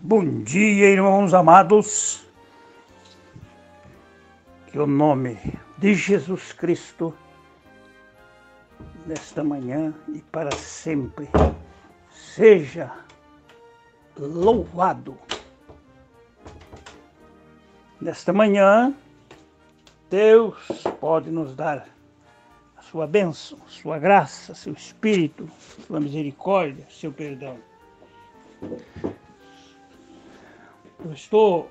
Bom dia, irmãos amados. Que o nome de Jesus Cristo, nesta manhã e para sempre, seja louvado. Nesta manhã, Deus pode nos dar a sua bênção, sua graça, seu Espírito, sua misericórdia, seu perdão. Eu estou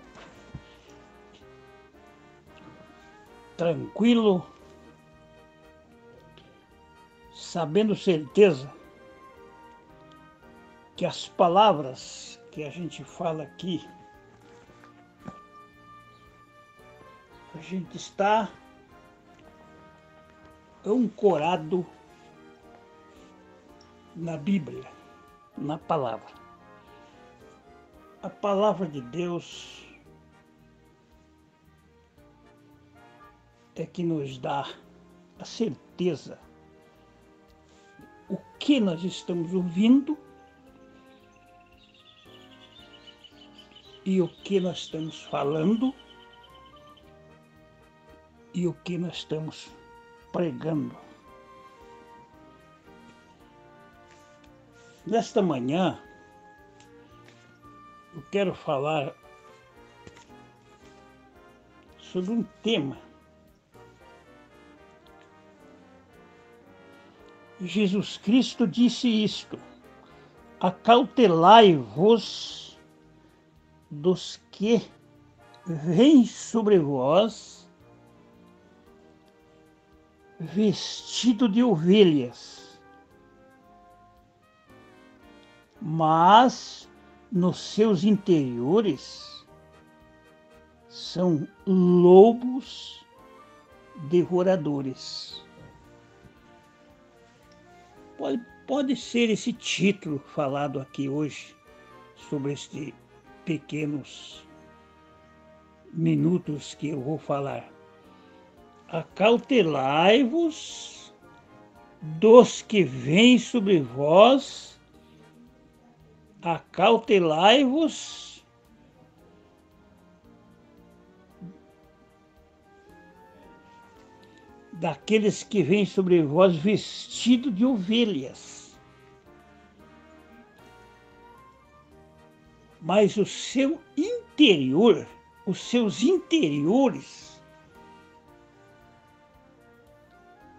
tranquilo, sabendo certeza que as palavras que a gente fala aqui, a gente está ancorado na Bíblia, na palavra. A palavra de Deus é que nos dá a certeza o que nós estamos ouvindo e o que nós estamos falando e o que nós estamos pregando. Nesta manhã, eu quero falar sobre um tema. Jesus Cristo disse isto: acautelai-vos dos que vêm sobre vós vestido de ovelhas, mas nos seus interiores são lobos devoradores. Pode ser esse título falado aqui hoje, sobre estes pequenos minutos que eu vou falar. Acautelai-vos dos que vêm sobre vós, acautelai-vos daqueles que vêm sobre vós vestido de ovelhas, mas o seu interior, os seus interiores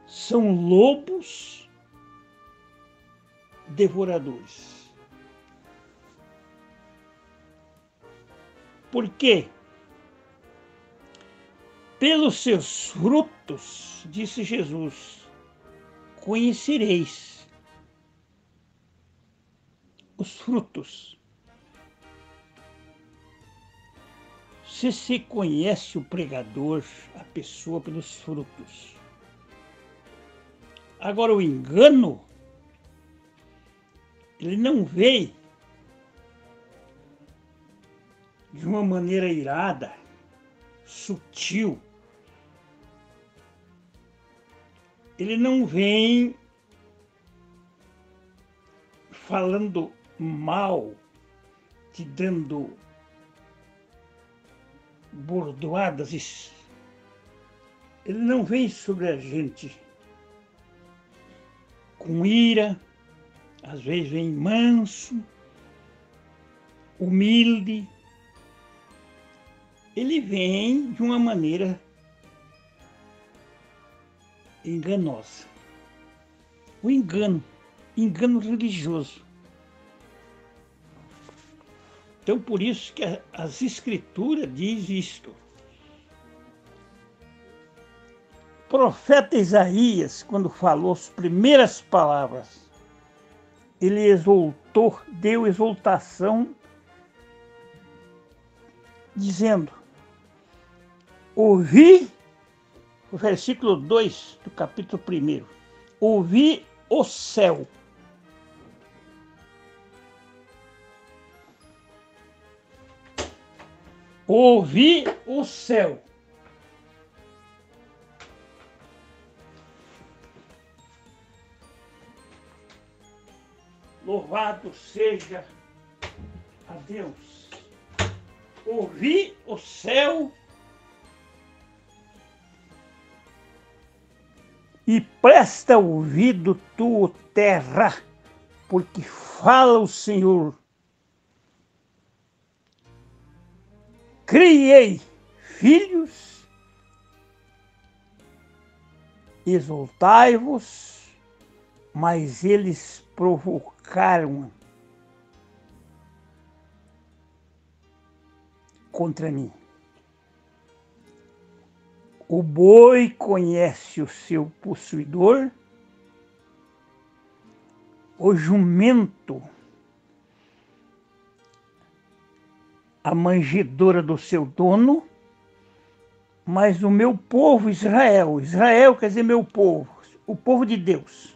são lobos devoradores. Por quê? Pelos seus frutos, disse Jesus, conhecereis. Os frutos. Você conhece o pregador, a pessoa, pelos frutos. Agora, o engano, ele não vem de uma maneira irada, sutil. Ele não vem falando mal, te dando bordoadas. Ele não vem sobre a gente com ira, às vezes vem manso, humilde. Ele vem de uma maneira enganosa. O engano religioso. Então, por isso que as Escrituras diz isto. O profeta Isaías, quando falou as primeiras palavras, ele exultou, deu exultação, dizendo: ouvi, o versículo 2 do capítulo 1, ouvi o céu. Ouvi o céu. Louvado seja a Deus. Ouvi o céu e presta ouvido tu, terra, porque fala o Senhor. Criei filhos, exultai-vos, mas eles provocaram contra mim. O boi conhece o seu possuidor, o jumento a manjedoura do seu dono, mas o meu povo Israel, Israel quer dizer meu povo, o povo de Deus,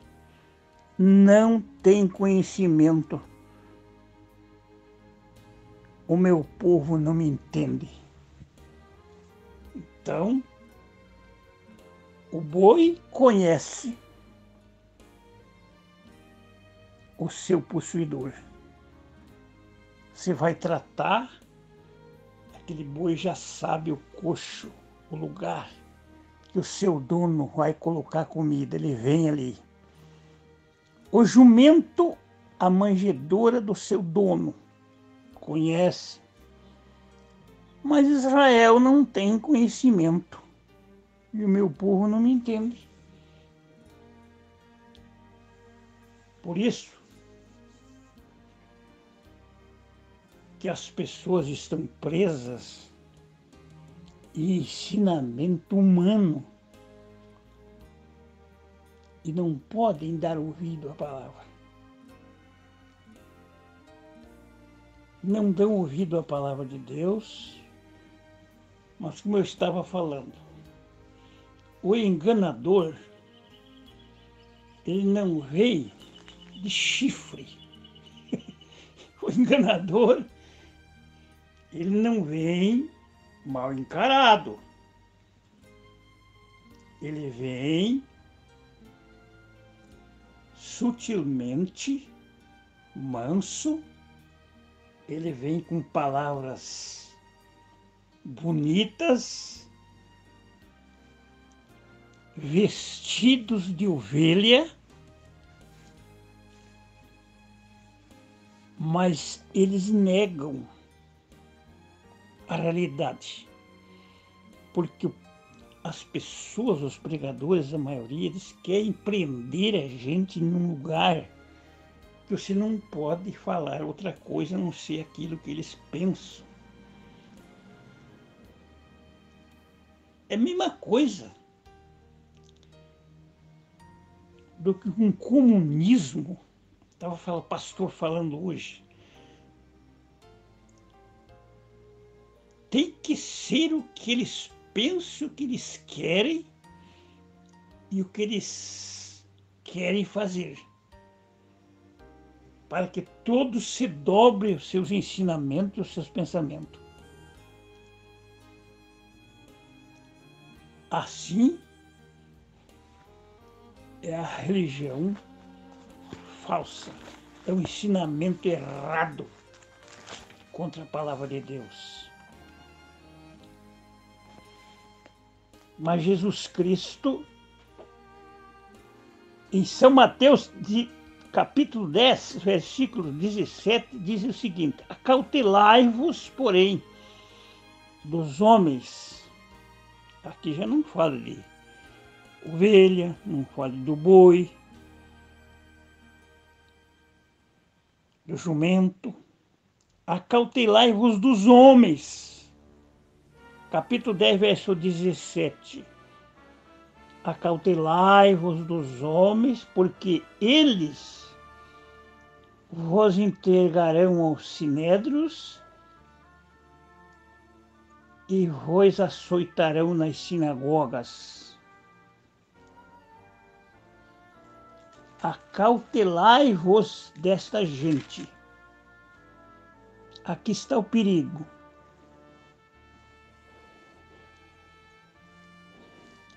não tem conhecimento. O meu povo não me entende. Então, o boi conhece o seu possuidor. Você vai tratar, aquele boi já sabe o coxo, o lugar que o seu dono vai colocar comida, ele vem ali. O jumento, a manjedoura do seu dono, conhece. Mas Israel não tem conhecimento e o meu povo não me entende. Por isso que as pessoas estão presas em ensinamento humano e não podem dar ouvido à palavra. Não dão ouvido à palavra de Deus, mas como eu estava falando, o enganador, ele não veio de chifre. O enganador, ele não vem mal encarado. Ele vem sutilmente, manso, ele vem com palavras bonitas, vestidos de ovelha, mas eles negam a realidade, porque as pessoas, os pregadores, a maioria, eles querem prender a gente num lugar que você não pode falar outra coisa a não ser aquilo que eles pensam. É a mesma coisa do que um comunismo. Estava o pastor falando hoje. Tem que ser o que eles pensam, o que eles querem e o que eles querem fazer, para que todos se dobrem os seus ensinamentos, os seus pensamentos. Assim é a religião falsa, é o ensinamento errado contra a palavra de Deus. Mas Jesus Cristo, em São Mateus, capítulo 10, versículo 17, diz o seguinte: acautelai-vos, porém, dos homens. Aqui já não fala de ovelha, não fala do boi, do jumento. Acautelai-vos dos homens. Capítulo 10, verso 17. Acautelai-vos dos homens, porque eles vos entregarão aos sinédrios e vos açoitarão nas sinagogas. Acautelai-vos desta gente. Aqui está o perigo.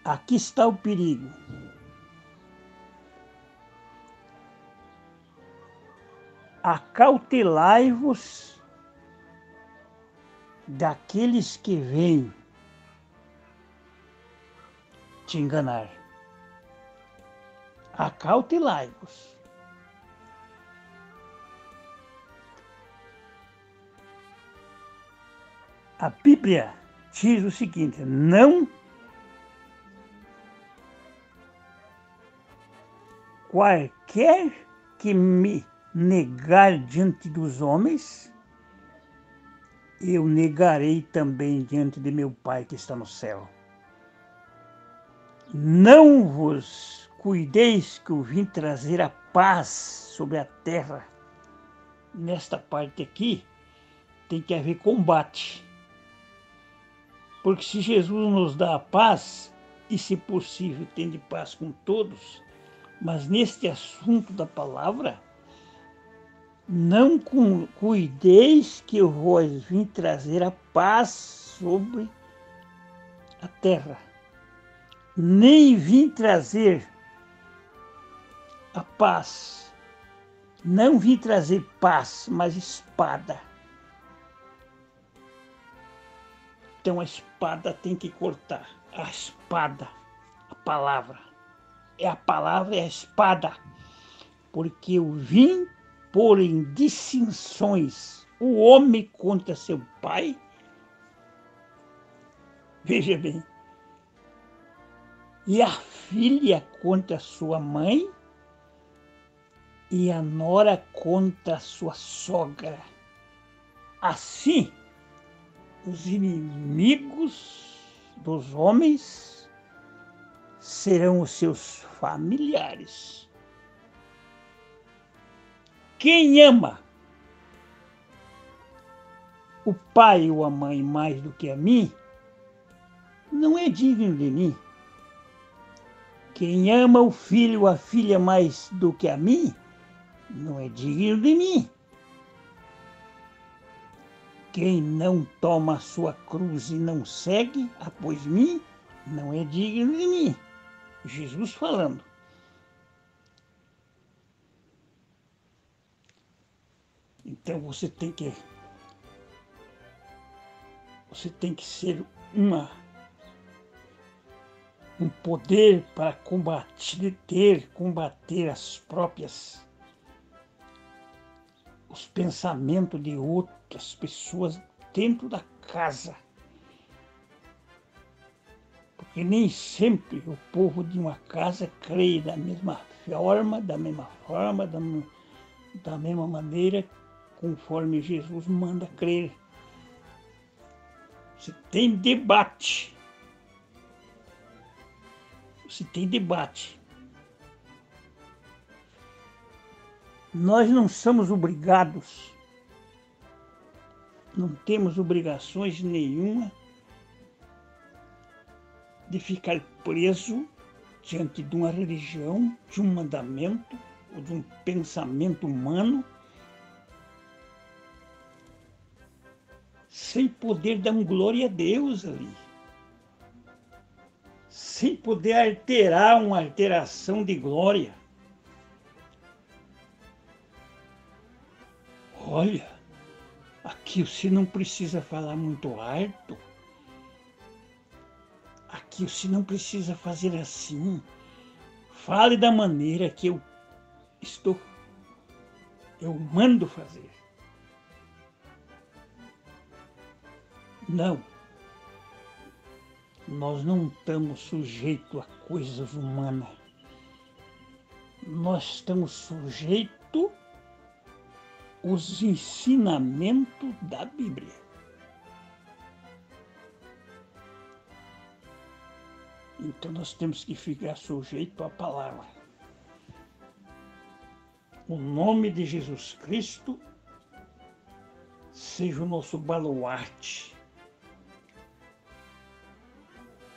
Aqui está o perigo. Acautelai-vos daqueles que vêm te enganar. Acautelai-vos. A Bíblia diz o seguinte: não qualquer que me negar diante dos homens, eu negarei também diante de meu Pai que está no céu. Não vos cuideis que eu vim trazer a paz sobre a terra. Nesta parte aqui tem que haver combate. Porque se Jesus nos dá a paz, e se possível tem de paz com todos, mas neste assunto da palavra, não cuideis que eu vos vim trazer a paz sobre a terra. Nem vim trazer a paz. Não vim trazer paz, mas espada. Então a espada tem que cortar. A espada, a palavra. É a palavra, é a espada. Porque eu vim pôr em distinções o homem contra seu pai. Veja bem. E a filha contra sua mãe. E a nora contra sua sogra. Assim, os inimigos dos homens serão os seus familiares. Quem ama o pai ou a mãe mais do que a mim, não é digno de mim. Quem ama o filho ou a filha mais do que a mim, não é digno de mim. Quem não toma a sua cruz e não segue após mim, não é digno de mim. Jesus falando. Então você tem que ser um poder para combater os pensamentos de outras pessoas dentro da casa. Porque nem sempre o povo de uma casa crê da mesma maneira, conforme Jesus manda crer. Você tem debate. Nós não somos obrigados, não temos obrigações nenhuma de ficar preso diante de uma religião, de um mandamento ou de um pensamento humano, sem poder dar glória a Deus ali. Sem poder alterar uma alteração de glória. Olha, aqui você não precisa falar muito alto. Aqui você não precisa fazer assim. Fale da maneira que eu mando fazer. Não. Nós não estamos sujeitos a coisas humanas. Nós estamos sujeitos aos ensinamentos da Bíblia. Então nós temos que ficar sujeitos à palavra. O nome de Jesus Cristo seja o nosso baluarte.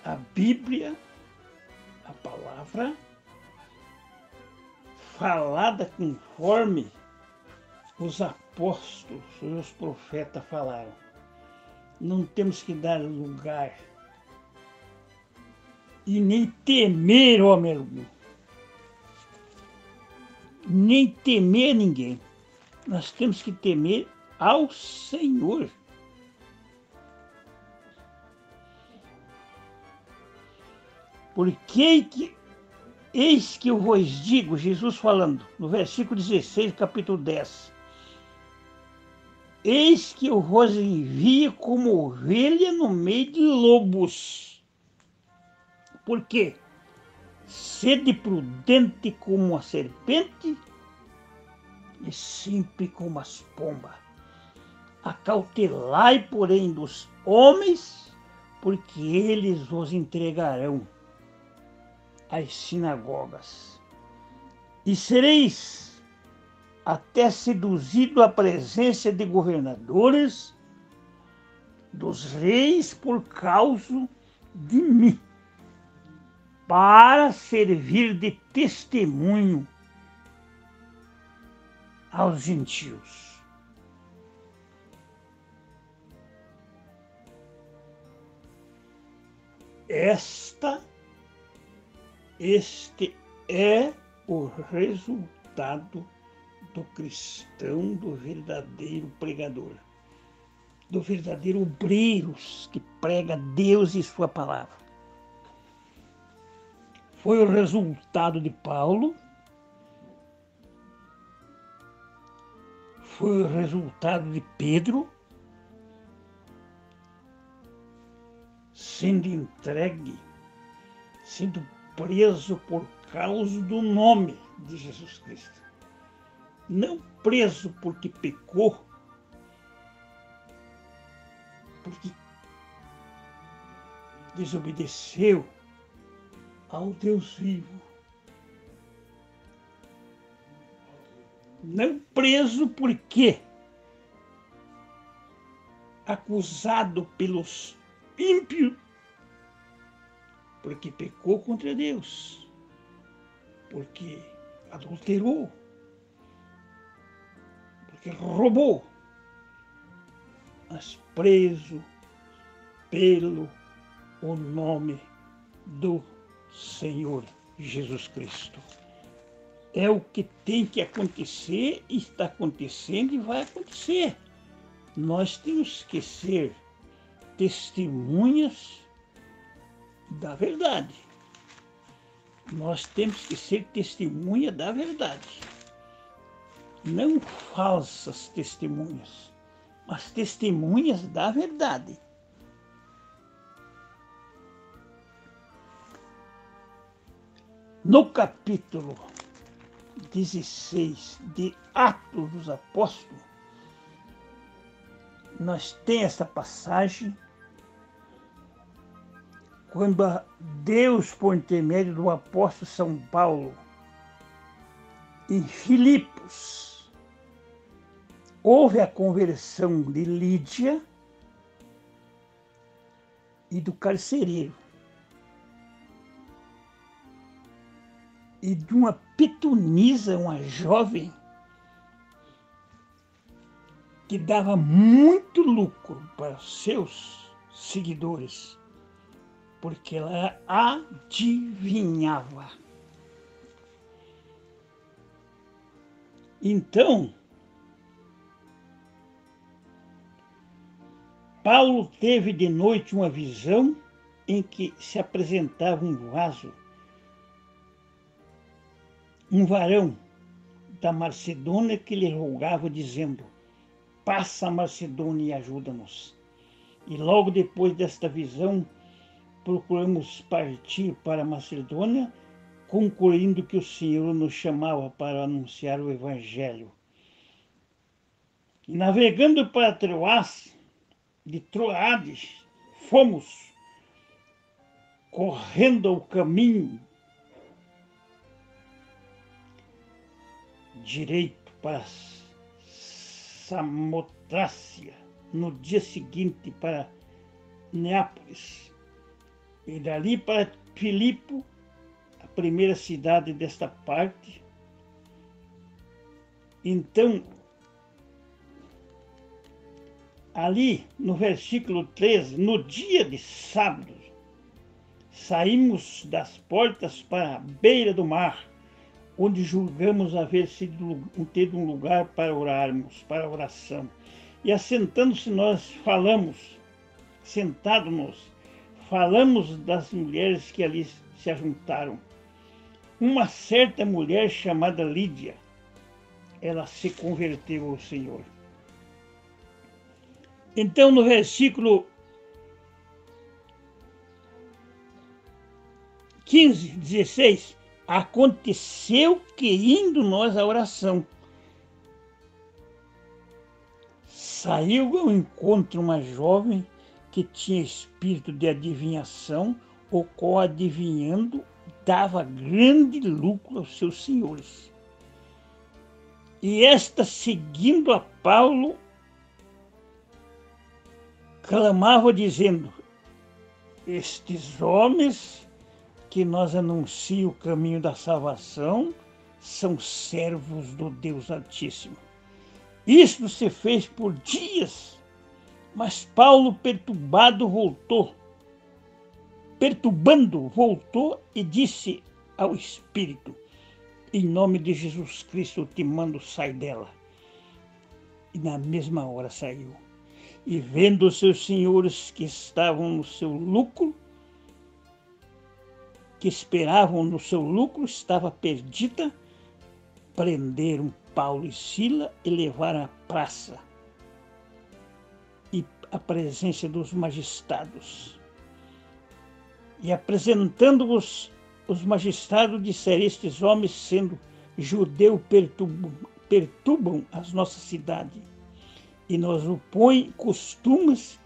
A Bíblia, a palavra, falada conforme os apóstolos e os profetas falaram. Não temos que dar lugar e nem temer homem algum. Nem temer ninguém. Nós temos que temer ao Senhor. Porque eis que eu vos digo, Jesus falando, no versículo 16, capítulo 10, eis que eu vos envio como ovelha no meio de lobos. Por quê? Sede prudente como a serpente e sempre como as pombas. Acautelai, porém, dos homens, porque eles vos entregarão às sinagogas. E sereis até seduzido à presença de governadores, dos reis, por causa de mim, para servir de testemunho aos gentios. Este é o resultado do cristão, do verdadeiro pregador, do verdadeiro obreiro que prega Deus e sua palavra. Foi o resultado de Paulo, foi o resultado de Pedro, sendo entregue, sendo preso por causa do nome de Jesus Cristo. Não preso porque pecou, porque desobedeceu ao Deus vivo. Não preso porque acusado pelos ímpios, porque pecou contra Deus, porque adulterou, porque roubou, mas preso pelo o nome do Senhor Jesus Cristo. É o que tem que acontecer, está acontecendo e vai acontecer. Nós temos que ser testemunhas da verdade. Nós temos que ser testemunha da verdade. Não falsas testemunhas, mas testemunhas da verdade. No capítulo 16 de Atos dos Apóstolos, nós temos essa passagem quando Deus, por intermédio do apóstolo São Paulo, em Filipos, houve a conversão de Lídia e do carcereiro, e de uma pitonisa, uma jovem, que dava muito lucro para seus seguidores, porque ela adivinhava. Então, Paulo teve de noite uma visão em que se apresentava um vaso, um varão da Macedônia que lhe rogava, dizendo: passa a Macedônia e ajuda-nos. E logo depois desta visão, procuramos partir para a Macedônia, concluindo que o Senhor nos chamava para anunciar o Evangelho. E navegando para Troás, de Troades, fomos correndo o caminho direito para Samotrácia, no dia seguinte para Neápolis, e dali para Filipe, a primeira cidade desta parte. Então, ali no versículo 13, no dia de sábado, saímos das portas para a beira do mar, onde julgamos haver tido um lugar para orarmos, para oração. E assentando-se nós falamos das mulheres que ali se ajuntaram. Uma certa mulher chamada Lídia, ela se converteu ao Senhor. Então, no versículo 15, 16, aconteceu que, indo nós à oração, saiu ao encontro uma jovem que tinha espírito de adivinhação, o qual, adivinhando, dava grande lucro aos seus senhores. E esta, seguindo a Paulo, clamava dizendo: estes homens que nós anunciam o caminho da salvação são servos do Deus Altíssimo. Isto se fez por dias, mas Paulo, perturbando, voltou e disse ao Espírito: em nome de Jesus Cristo eu te mando, sai dela. E na mesma hora saiu. E vendo os seus senhores que estavam no seu lucro, que esperavam no seu lucro, estava perdida, prenderam Paulo e Sila e levaram à praça e à presença dos magistrados. E apresentando-os os magistrados, disseram: estes homens, sendo judeus, perturbam as nossas cidades e nos opõem costumes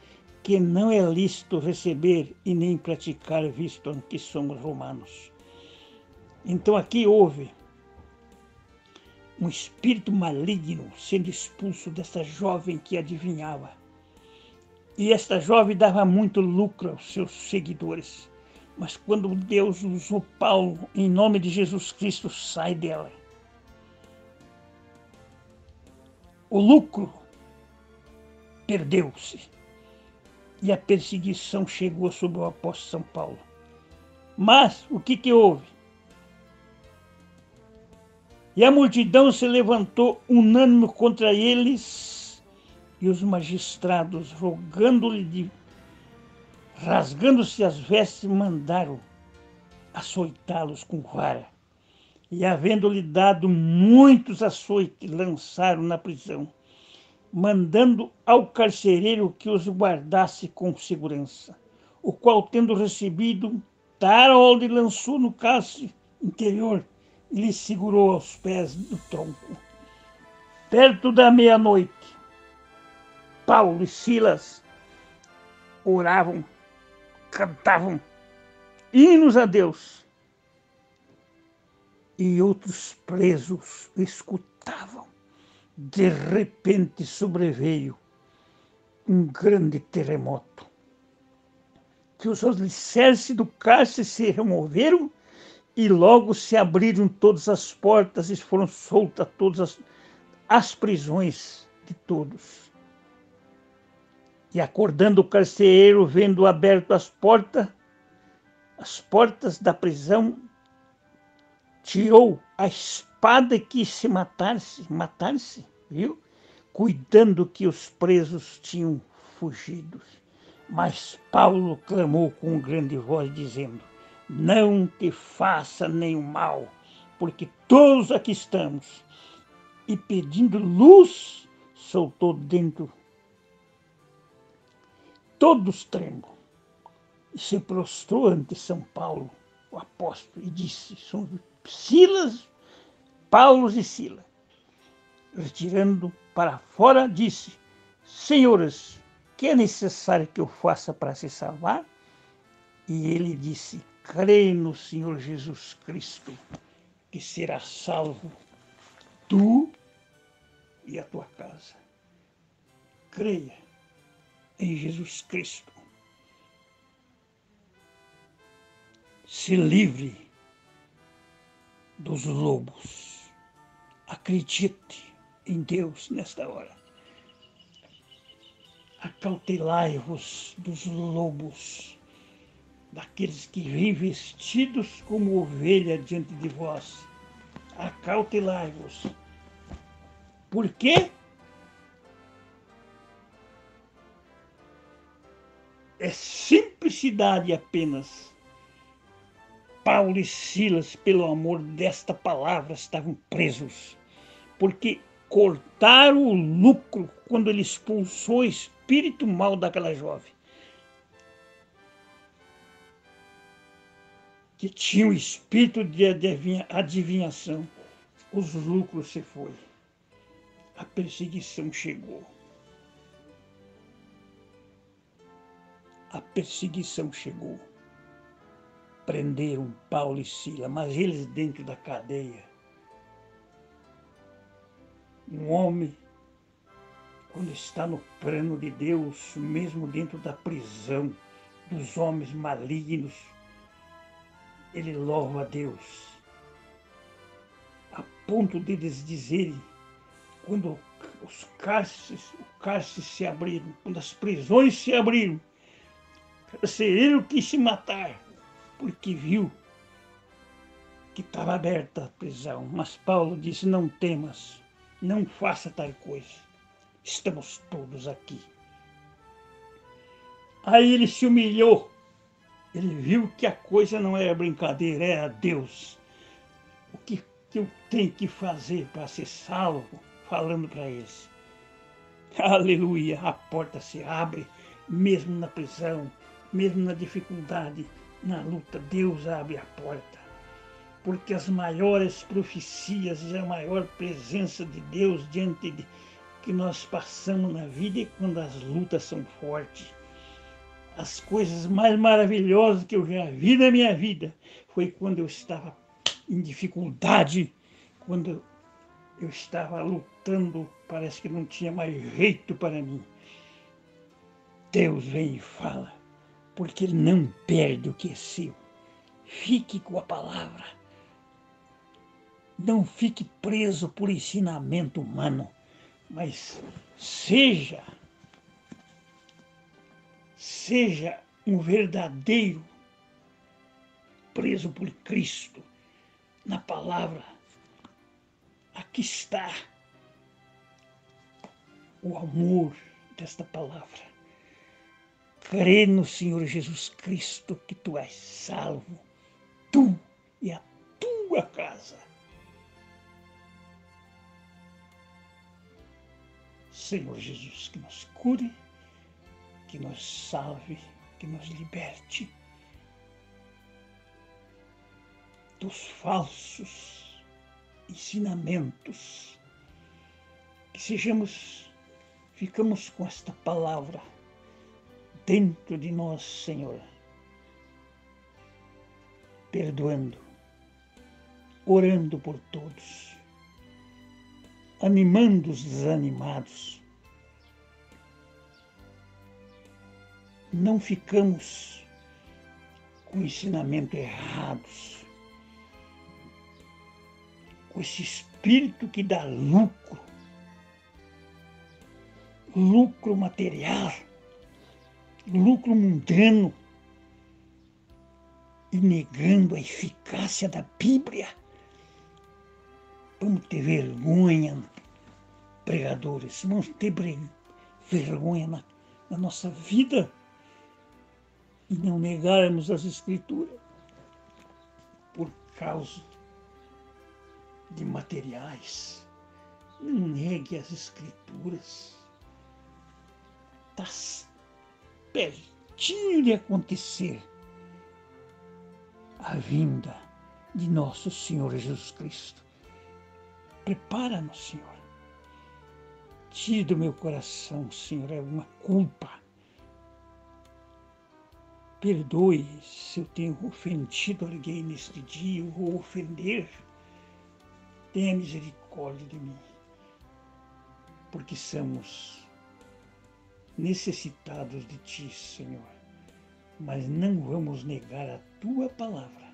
que não é lícito receber e nem praticar, visto que somos romanos. Então aqui houve um espírito maligno sendo expulso dessa jovem que adivinhava. E esta jovem dava muito lucro aos seus seguidores. Mas quando Deus usou Paulo, em nome de Jesus Cristo, sai dela. O lucro perdeu-se. E a perseguição chegou sobre o apóstolo São Paulo. Mas o que houve? E a multidão se levantou unânime contra eles, e os magistrados, rasgando-se as vestes, mandaram açoitá-los com vara. E havendo-lhe dado muitos açoites, lançaram na prisão, mandando ao carcereiro que os guardasse com segurança, o qual, tendo recebido tal ordem, lançou no cárcere interior e lhe segurou aos pés do tronco. Perto da meia-noite, Paulo e Silas oravam, cantavam hinos a Deus, e outros presos escutavam. De repente sobreveio um grande terremoto, que os alicerces do cárcere se removeram e logo se abriram todas as portas e foram soltas todas as prisões de todos. E acordando o carcereiro, vendo aberto as portas da prisão, tirou a espada e quis se matar-se, viu? Cuidando que os presos tinham fugido. Mas Paulo clamou com grande voz, dizendo: não te faça nenhum mal, porque todos aqui estamos. E pedindo luz, soltou dentro. Todos tremam. E se prostrou ante São Paulo, o apóstolo, e disse: são Paulo e Silas. Retirando para fora, disse: senhores, que é necessário que eu faça para se salvar? E ele disse: crê no Senhor Jesus Cristo, que será salvo tu e a tua casa. Creia em Jesus Cristo. Se livre dos lobos. Acredite em Deus nesta hora. Acautelai-vos dos lobos, daqueles que vêm vestidos como ovelha diante de vós. Acautelai-vos. Por quê? É simplicidade apenas. Paulo e Silas, pelo amor desta palavra, estavam presos, porque cortaram o lucro quando ele expulsou o espírito mau daquela jovem, que tinha o espírito de adivinhação. Os lucros se foi. A perseguição chegou. A perseguição chegou. Prenderam Paulo e Silas, mas eles dentro da cadeia. Um homem, quando está no plano de Deus, mesmo dentro da prisão, dos homens malignos, ele louva a Deus. A ponto de eles dizerem, quando os cárceres se abriram, quando as prisões se abriram, o carcereiro quis se matar, porque viu que estava aberta a prisão. Mas Paulo disse, não temas, não faça tal coisa, estamos todos aqui. Aí ele se humilhou, ele viu que a coisa não era brincadeira, era Deus. O que eu tenho que fazer para ser salvo? Falando para eles. Aleluia, a porta se abre, mesmo na prisão, mesmo na dificuldade, na luta, Deus abre a porta. Porque as maiores profecias e a maior presença de Deus diante de que nós passamos na vida é quando as lutas são fortes. As coisas mais maravilhosas que eu já vi na minha vida foi quando eu estava em dificuldade, quando eu estava lutando, parece que não tinha mais jeito para mim. Deus vem e fala, porque Ele não perde o que é seu. Fique com a palavra. Não fique preso por ensinamento humano, mas seja um verdadeiro preso por Cristo, na palavra. Aqui está o amor desta palavra. Crê no Senhor Jesus Cristo que tu és salvo, tu e a tua casa. Senhor Jesus, que nos cure, que nos salve, que nos liberte dos falsos ensinamentos, que ficamos com esta palavra dentro de nós, Senhor, perdoando, orando por todos, animando os desanimados. Não ficamos com ensinamentos errados, com esse espírito que dá lucro material, lucro mundano, e negando a eficácia da Bíblia. Vamos ter vergonha, pregadores, vamos ter vergonha na nossa vida e não negarmos as Escrituras por causa de materiais. Não negue as Escrituras. Está pertinho de acontecer a vinda de nosso Senhor Jesus Cristo. Prepara-nos, Senhor. Tire do meu coração, Senhor, alguma culpa. Perdoe se eu tenho ofendido alguém neste dia ou ofender. Tenha misericórdia de mim, porque somos necessitados de Ti, Senhor, mas não vamos negar a Tua palavra,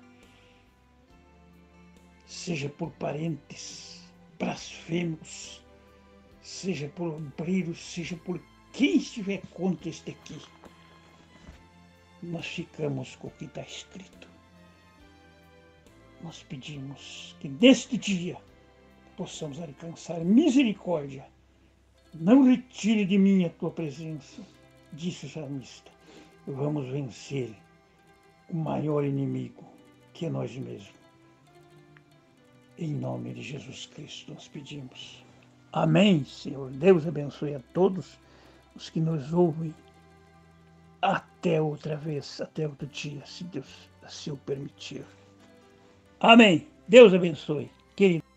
seja por parentes blasfemos, seja por obreiros, seja por quem estiver contra este aqui. Nós ficamos com o que está escrito. Nós pedimos que neste dia possamos alcançar misericórdia. Não retire de mim a tua presença, disse o salmista. Vamos vencer o maior inimigo, que nós mesmos. Em nome de Jesus Cristo nós pedimos. Amém, Senhor. Deus abençoe a todos os que nos ouvem. Até outra vez, até outro dia, se Deus assim o permitir. Amém. Deus abençoe, querido.